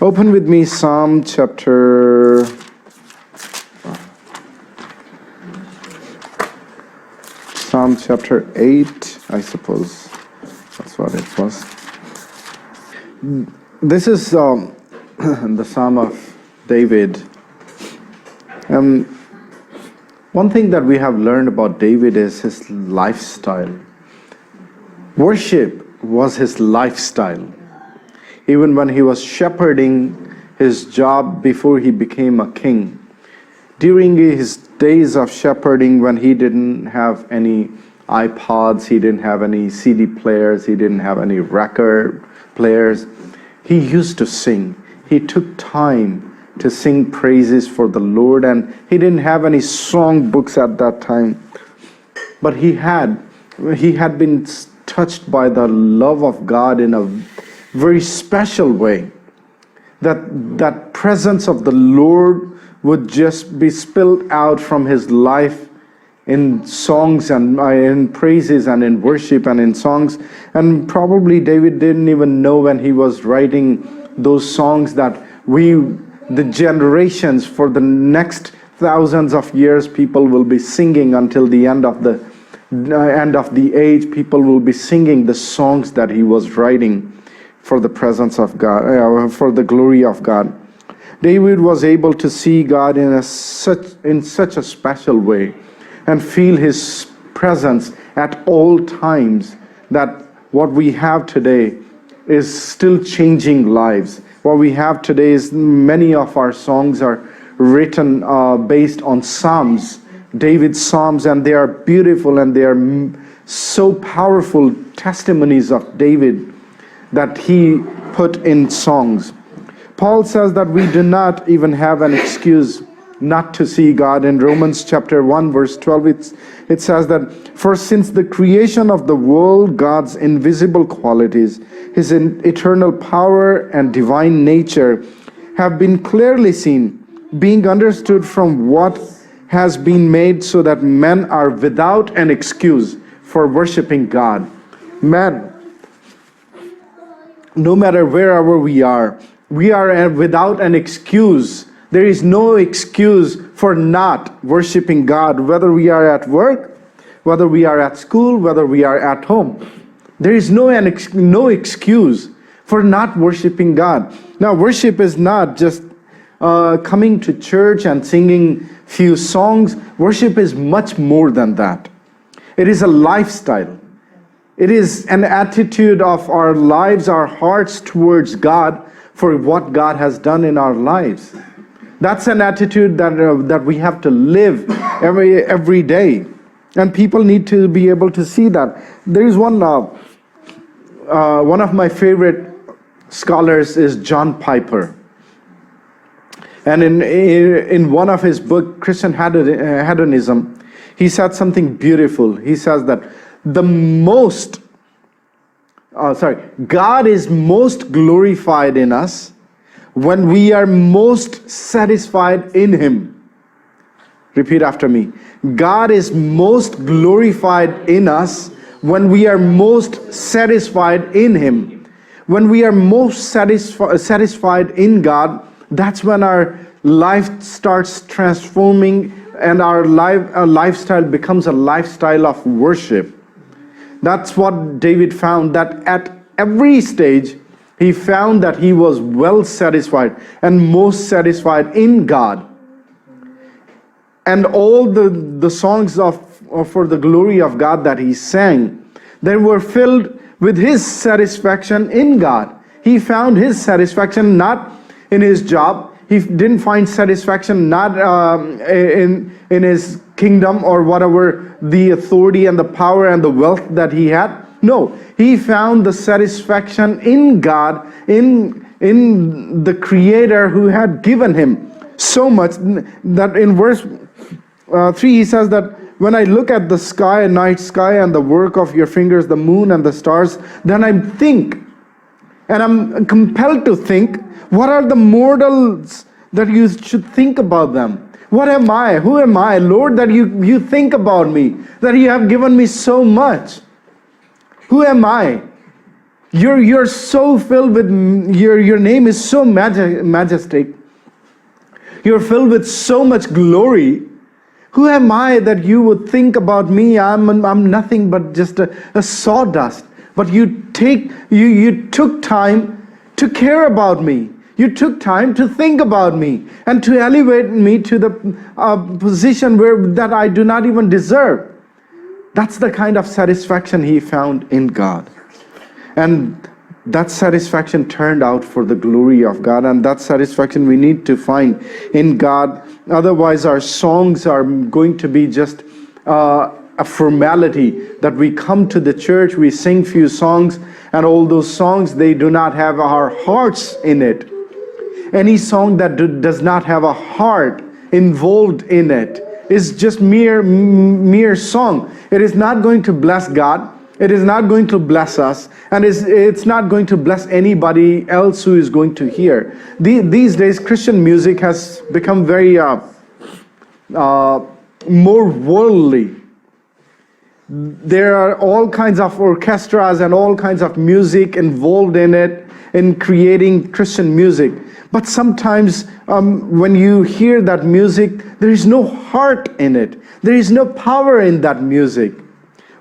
Open with me Psalm chapter 8, I suppose. That's what it was. This is the Psalm of David. One thing that we have learned about David is his lifestyle. Worship was his lifestyle. Even when he was shepherding his job before he became a king, during his days of shepherding, when he didn't have any iPods, he didn't have any CD players, he didn't have any record players, he used to sing. He took time to sing praises for the Lord, and he didn't have any song books at that time. But he had been touched by the love of God in a very special way. That presence of the Lord would just be spilled out from his life in songs and in praises and in worship and in songs. And probably David didn't even know when he was writing those songs that the generations for the next thousands of years, people will be singing until the end of the age. People will be singing the songs that he was writing for the presence of God, for the glory of God. David was able to see God in such a special way and feel his presence at all times, that what we have today is still changing lives. What we have today is many of our songs are written based on Psalms, David's Psalms, and they are beautiful and they are so powerful testimonies of David that he put in songs. Paul says that we do not even have an excuse not to see God. In Romans chapter 1 verse 12, it says that, "For since the creation of the world, God's invisible qualities, his eternal power and divine nature have been clearly seen, being understood from what has been made, so that men are without an excuse for worshiping God." Men, no matter wherever we are without an excuse. There is no excuse for not worshiping God, whether we are at work, whether we are at school, whether we are at home. There is no excuse for not worshiping God. Now, worship is not just coming to church and singing few songs. Worship is much more than that. It is a lifestyle. It is an attitude of our lives, our hearts towards God for what God has done in our lives. That's an attitude that we have to live every day. And people need to be able to see that. There is one of my favorite scholars is John Piper. And in one of his books, Christian Hedonism, he said something beautiful. He says that God is most glorified in us when we are most satisfied in him. Repeat after me. God is most glorified in us when we are most satisfied in him. When we are most satisfied in God, that's when our life starts transforming and our lifestyle becomes a lifestyle of worship. That's what David found, that at every stage, he found that he was well satisfied and most satisfied in God. And all the songs for the glory of God that he sang, they were filled with his satisfaction in God. He found his satisfaction not in his job. He didn't find satisfaction not in his kingdom or whatever the authority and the power and the wealth that he had. No, he found the satisfaction in God, in the Creator who had given him so much that in verse 3 he says that, "When I look at the sky, night sky, and the work of your fingers, the moon and the stars, then I think, and I'm compelled to think, what are the mortals that you should think about them? What am I? Who am I, Lord, that you think about me, that you have given me so much? Who am I? You're so filled with, your name is so majestic. You're filled with so much glory. Who am I that you would think about me? I'm nothing but just a sawdust. But you took time to care about me. You took time to think about me and to elevate me to the position that I do not even deserve. That's the kind of satisfaction he found in God. And that satisfaction turned out for the glory of God, and that satisfaction we need to find in God. Otherwise, our songs are going to be just a formality, that we come to the church, we sing few songs, and all those songs, they do not have our hearts in it. Any song that does not have a heart involved in it is just mere song. It is not going to bless God. It is not going to bless us, and it's not going to bless anybody else who is going to hear. These days, Christian music has become very more worldly. There are all kinds of orchestras and all kinds of music involved in it, in creating Christian music. But sometimes when you hear that music, there is no heart in it. There is no power in that music.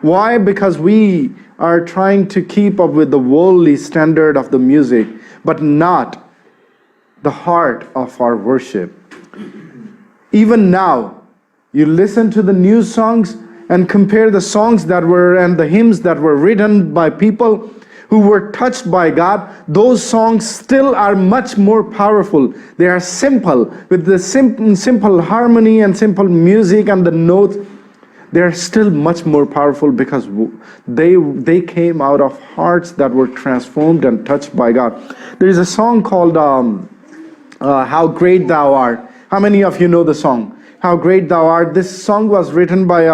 Why? Because we are trying to keep up with the worldly standard of the music, but not the heart of our worship. Even now, you listen to the new songs and compare the songs and the hymns that were written by people who were touched by God. Those songs still are much more powerful. They are simple, with the simple harmony and simple music and the notes. They're still much more powerful because they came out of hearts that were transformed and touched by God. There is a song called How Great Thou Art. How many of you know the song? How Great Thou Art. This song was written by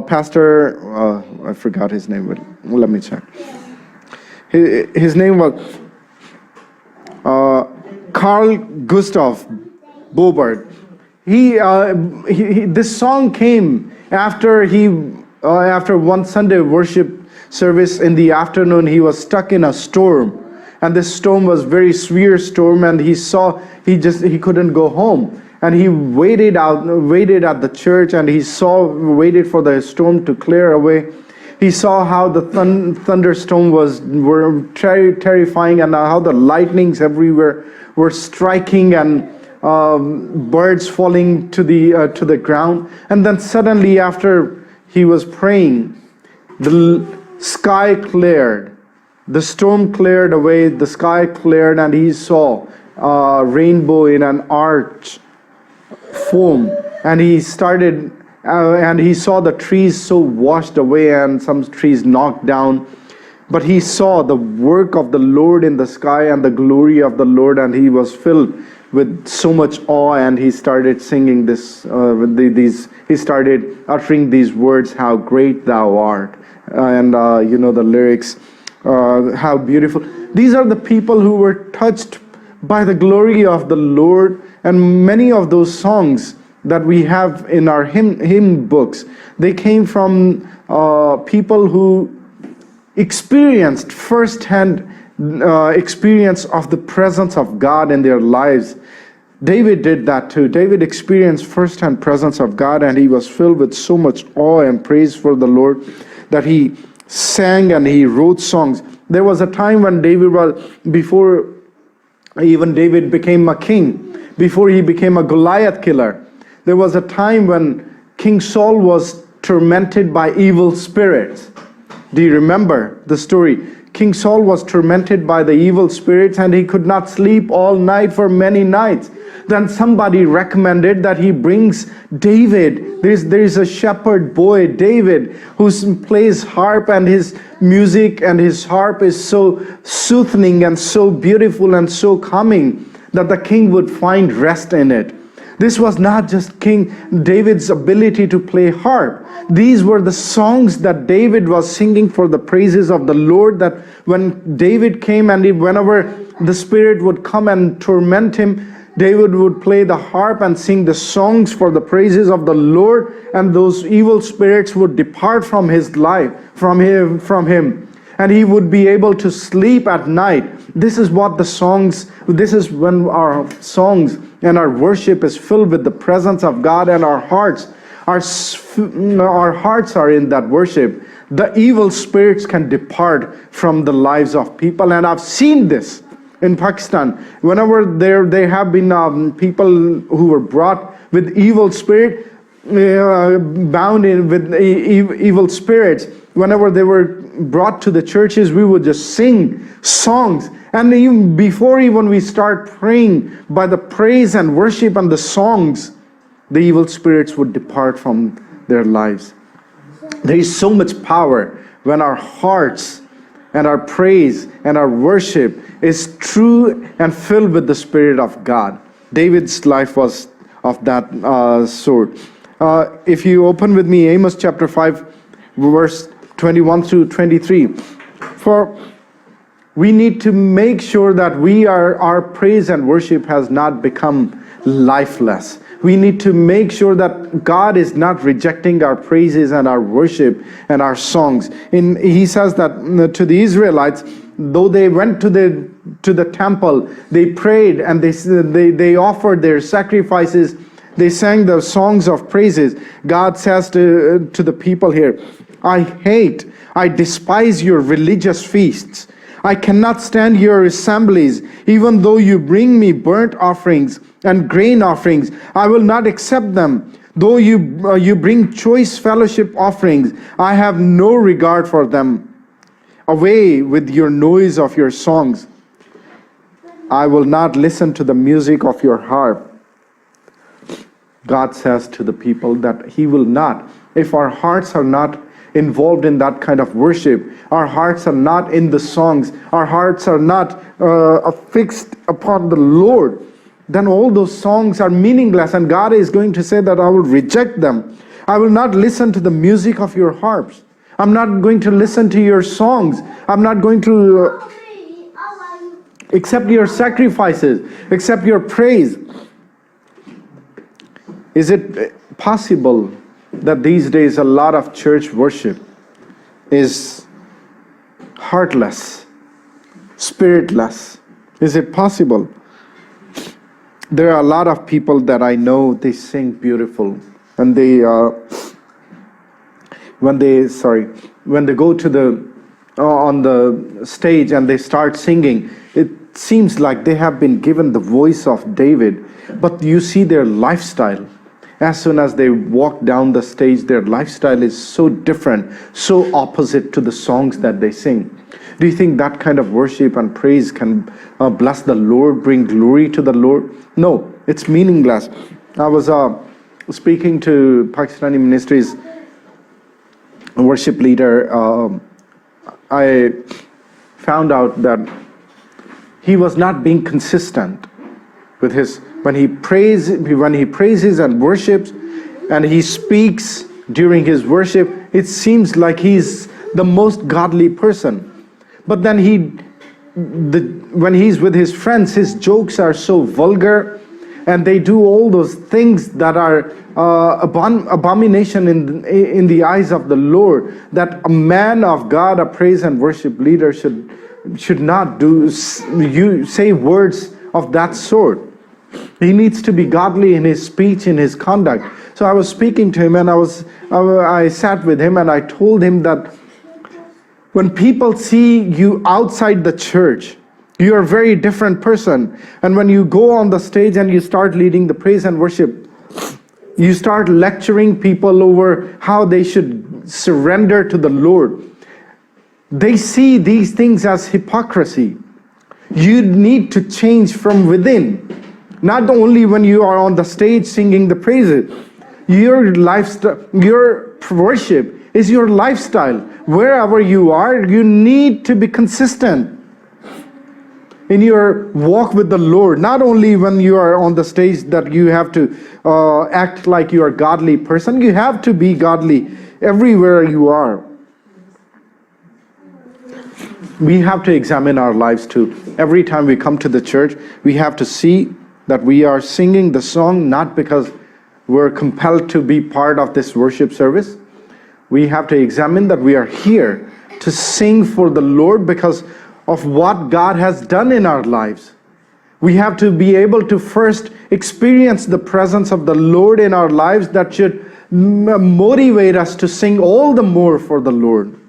Pastor, I forgot his name, but let me check. His name was Carl Gustav Bobert. This song came after one Sunday worship service in the afternoon. He was stuck in a storm, and this storm was very severe storm, and he couldn't go home, and he waited at the church, and waited for the storm to clear away. He saw how the thunderstorm were terrifying, and how the lightnings everywhere were striking, and birds falling to the ground. And then suddenly, after he was praying, the sky cleared, the storm cleared away, the sky cleared, and he saw a rainbow in an arch form, and he saw the trees so washed away and some trees knocked down. But he saw the work of the Lord in the sky and the glory of the Lord, and he was filled with so much awe, and he started singing this. He started uttering these words, "How great thou art," and you know the lyrics. How beautiful! These are the people who were touched by the glory of the Lord, and many of those songs that we have in our hymn books, they came from people who experienced firsthand experience of the presence of God in their lives. David did that too. David experienced firsthand presence of God, and he was filled with so much awe and praise for the Lord that he sang and he wrote songs. There was a time when before even David became a king, before he became a Goliath killer, there was a time when King Saul was tormented by evil spirits. Do you remember the story? King Saul was tormented by the evil spirits, and he could not sleep all night for many nights. Then somebody recommended that he brings David. There's a shepherd boy, David, who plays harp, and his music and his harp is so soothing and so beautiful and so calming that the king would find rest in it. This was not just King David's ability to play harp. These were the songs that David was singing for the praises of the Lord, that when David came and whenever the spirit would come and torment him, David would play the harp and sing the songs for the praises of the Lord, and those evil spirits would depart from his life, from him. and he would be able to sleep at night. This is when our songs and our worship is filled with the presence of God, and our hearts are in that worship. The evil spirits can depart from the lives of people, and I've seen this in Pakistan. Whenever there have been people who were brought with evil spirit, bound in with evil spirits, whenever they were brought to the churches, we would just sing songs. And even before we start praying, by the praise and worship and the songs, the evil spirits would depart from their lives. There is so much power when our hearts and our praise and our worship is true and filled with the Spirit of God. David's life was of that sort. If you open with me Amos chapter 5, verse 21 through 23. For we need to make sure that our praise and worship has not become lifeless. We need to make sure that God is not rejecting our praises and our worship and our songs. He says that to the Israelites, though they went to the temple, they prayed and they offered their sacrifices, they sang the songs of praises. God says to the people here, I despise your religious feasts. I cannot stand your assemblies. Even though you bring me burnt offerings and grain offerings, I will not accept them. Though you bring choice fellowship offerings, I have no regard for them. Away with your noise of your songs. I will not listen to the music of your harp. God says to the people that He will not. If our hearts are not involved in that kind of worship, our hearts are not in the songs, our hearts are not fixed upon the Lord, then all those songs are meaningless, and God is going to say that I will reject them. I will not listen to the music of your harps. I'm not going to listen to your songs. I'm not going to accept your sacrifices, accept your praise. Is it possible that these days a lot of church worship is heartless, spiritless? Is it possible? There are a lot of people that I know, they sing beautiful, and when they go to on the stage and they start singing, it seems like they have been given the voice of David, but you see their lifestyle. As soon as they walk down the stage, their lifestyle is so different, so opposite to the songs that they sing. Do you think that kind of worship and praise can bless the Lord, bring glory to the Lord? No, it's meaningless. I was speaking to Pakistani Ministries worship leader. I found out that he was not being consistent with his when he praises and worships and he speaks during his worship. It seems like he's the most godly person, but then when he's with his friends, his jokes are so vulgar, and they do all those things that are abomination in the eyes of the Lord, that a man of God, a praise and worship leader, should not say words of that sort. He needs to be godly in his speech, in his conduct. So I was speaking to him, and I sat with him, and I told him that when people see you outside the church, you are a very different person. And when you go on the stage and you start leading the praise and worship, you start lecturing people over how they should surrender to the Lord. They see these things as hypocrisy. You need to change from within. Not only when you are on the stage singing the praises. Your lifestyle, your worship is your lifestyle. Wherever you are, you need to be consistent in your walk with the Lord. Not only when you are on the stage that you have to act like you are a godly person. You have to be godly everywhere you are. We have to examine our lives too. Every time we come to the church, we have to see that we are singing the song not because we're compelled to be part of this worship service. We have to examine that we are here to sing for the Lord because of what God has done in our lives. We have to be able to first experience the presence of the Lord in our lives that should motivate us to sing all the more for the Lord.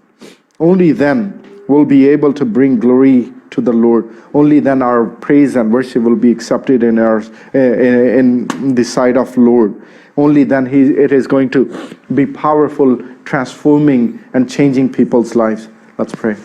Only then we'll be able to bring glory to the Lord. Only then our praise and worship will be accepted in the sight of Lord. Only then it is going to be powerful, transforming and changing people's lives. Let's pray.